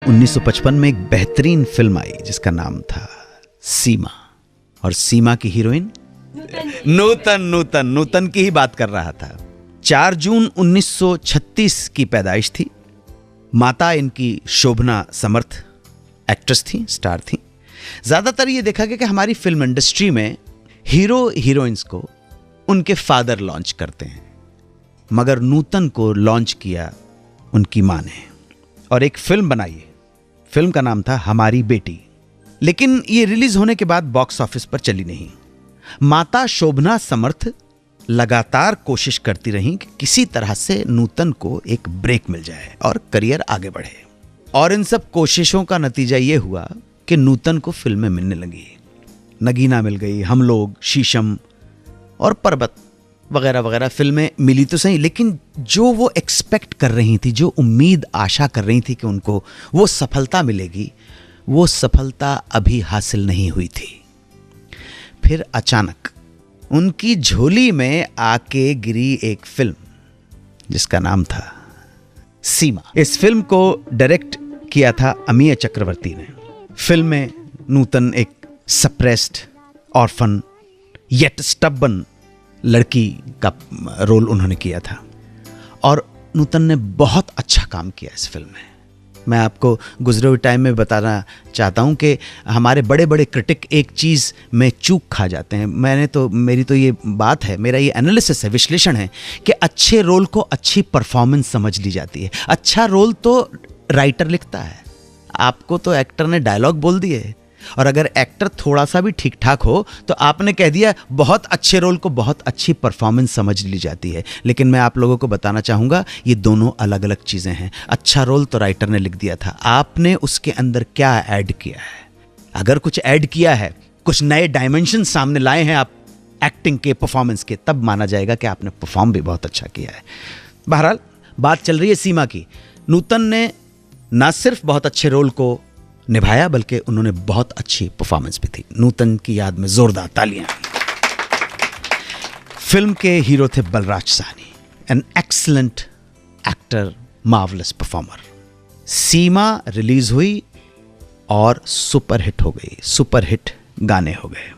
1955 में एक बेहतरीन फिल्म आई जिसका नाम था सीमा, और सीमा की हीरोइन नूतन की ही बात कर रहा था। 4 जून 1936 की पैदाइश थी। माता इनकी शोभना समर्थ एक्ट्रेस थी, स्टार थी। ज्यादातर ये देखा गया कि हमारी फिल्म इंडस्ट्री में हीरो हीरोइंस को उनके फादर लॉन्च करते हैं, मगर नूतन को लॉन्च किया उनकी मां ने और एक फिल्म बनाई। फिल्म का नाम था हमारी बेटी, लेकिन ये रिलीज होने के बाद बॉक्स ऑफिस पर चली नहीं। माता शोभना समर्थ लगातार कोशिश करती रहीं कि किसी तरह से नूतन को एक ब्रेक मिल जाए और करियर आगे बढ़े, और इन सब कोशिशों का नतीजा ये हुआ कि नूतन को फिल्में मिलने लगी। नगीना मिल गई, हम लोग, शीशम और पर्वत वगैरह वगैरह फिल्में मिली तो सही, लेकिन जो वो एक्सपेक्ट कर रही थी, जो उम्मीद आशा कर रही थी कि उनको वो सफलता मिलेगी, वो सफलता अभी हासिल नहीं हुई थी। फिर अचानक उनकी झोली में आके गिरी एक फिल्म जिसका नाम था सीमा। इस फिल्म को डायरेक्ट किया था अमीय चक्रवर्ती ने। फिल्म में नूतन एक सप्रेस्ड ऑर्फन येट स्टबन लड़की का रोल उन्होंने किया था, और नूतन ने बहुत अच्छा काम किया इस फिल्म में। मैं आपको गुजरे हुए टाइम में बताना चाहता हूं कि हमारे बड़े बड़े क्रिटिक एक चीज़ में चूक खा जाते हैं। मेरी तो ये बात है, मेरा ये एनालिसिस है, विश्लेषण है कि अच्छे रोल को अच्छी परफॉर्मेंस समझ ली जाती है। अच्छा रोल तो राइटर लिखता है, आपको तो एक्टर ने डायलॉग बोल दिए, और अगर एक्टर थोड़ा सा भी ठीक ठाक हो तो आपने कह दिया। बहुत अच्छे रोल को बहुत अच्छी परफॉर्मेंस समझ ली जाती है, लेकिन मैं आप लोगों को बताना चाहूँगा ये दोनों अलग अलग चीज़ें हैं। अच्छा रोल तो राइटर ने लिख दिया था, आपने उसके अंदर क्या ऐड किया है। अगर कुछ ऐड किया है, कुछ नए डायमेंशन सामने लाए हैं आप एक्टिंग के, परफॉर्मेंस के, तब माना जाएगा कि आपने परफॉर्म भी बहुत अच्छा किया है। बहरहाल बात चल रही है सीमा की। नूतन ने ना सिर्फ बहुत अच्छे रोल को निभाया, बल्कि उन्होंने बहुत अच्छी परफॉर्मेंस भी थी। नूतन की याद में जोरदार तालियां। फिल्म के हीरो थे Balraj Sahni, an excellent actor, marvellous performer. Seema release हुई और सुपरहिट हो गई, सुपरहिट गाने हो गए।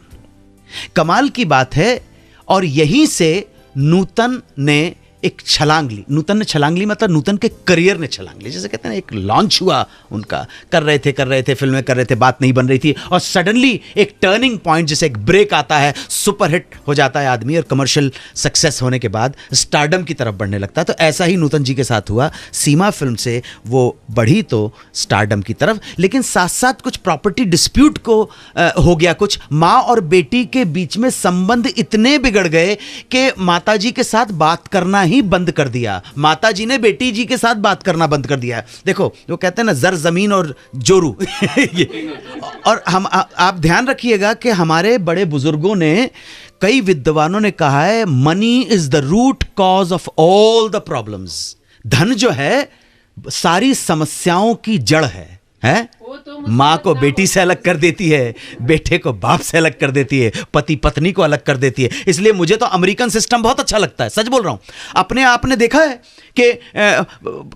कमाल की बात है, और यहीं से नूतन ने एक छलांग ली। नूतन ने छलांग ली मतलब नूतन के करियर ने छलांग ली, जैसे कहते हैं एक लॉन्च हुआ उनका। कर रहे थे फिल्में कर रहे थे, बात नहीं बन रही थी, और सडनली एक टर्निंग पॉइंट, जैसे एक ब्रेक आता है, सुपरहिट हो जाता है आदमी, और कमर्शियल सक्सेस होने के बाद स्टारडम की तरफ बढ़ने लगता है। तो ऐसा ही नूतन जी के साथ हुआ। सीमा फिल्म से वो बढ़ी तो स्टारडम की तरफ, लेकिन साथ साथ कुछ प्रॉपर्टी डिस्प्यूट को हो गया। कुछ माँ और बेटी के बीच में संबंध इतने बिगड़ गए कि माता जी के साथ बात करना ही बंद कर दिया। माता जी ने बेटी जी के साथ बात करना बंद कर दिया। देखो वो कहते हैं ना, जर जमीन और जोरू। और आप ध्यान रखिएगा कि हमारे बड़े बुजुर्गों ने, कई विद्वानों ने कहा है, money is the root cause of all the problems. धन जो है सारी समस्याओं की जड़ है? माँ को बेटी से अलग कर देती है, बेटे को बाप से अलग कर देती है, पति पत्नी को अलग कर देती है। इसलिए मुझे तो अमेरिकन सिस्टम बहुत अच्छा लगता है, सच बोल रहा हूं। अपने आपने देखा है कि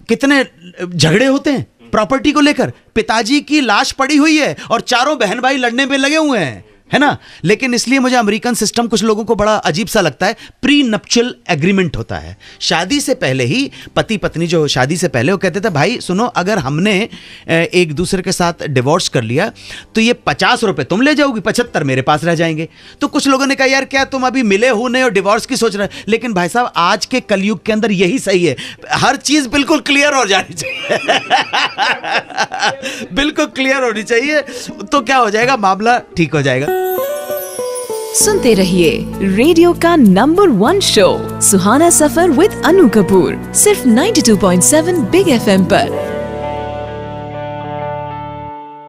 कितने झगड़े होते हैं प्रॉपर्टी को लेकर। पिताजी की लाश पड़ी हुई है और चारों बहन भाई लड़ने में लगे हुए हैं, है ना। लेकिन इसलिए मुझे अमेरिकन सिस्टम कुछ लोगों को बड़ा अजीब सा लगता है। प्री नप्चुअल एग्रीमेंट होता है, शादी से पहले ही पति पत्नी जो शादी से पहले वो कहते थे, भाई सुनो, अगर हमने एक दूसरे के साथ डिवोर्स कर लिया तो ये 50 रुपए तुम ले जाओगी, 75 मेरे पास रह जाएंगे। तो कुछ लोगों ने कहा, यार क्या तुम अभी मिले हो नहीं और डिवोर्स की सोच रहे। लेकिन भाई साहब, आज के कलयुग के अंदर यही सही है, हर चीज बिल्कुल क्लियर हो जानी चाहिए। बिल्कुल क्लियर होनी चाहिए, तो क्या हो जाएगा, मामला ठीक हो जाएगा। सुनते रहिए रेडियो का number 1 show Suhana Safar with Anu Kapoor, सिर्फ 92.7 बिग FM पर।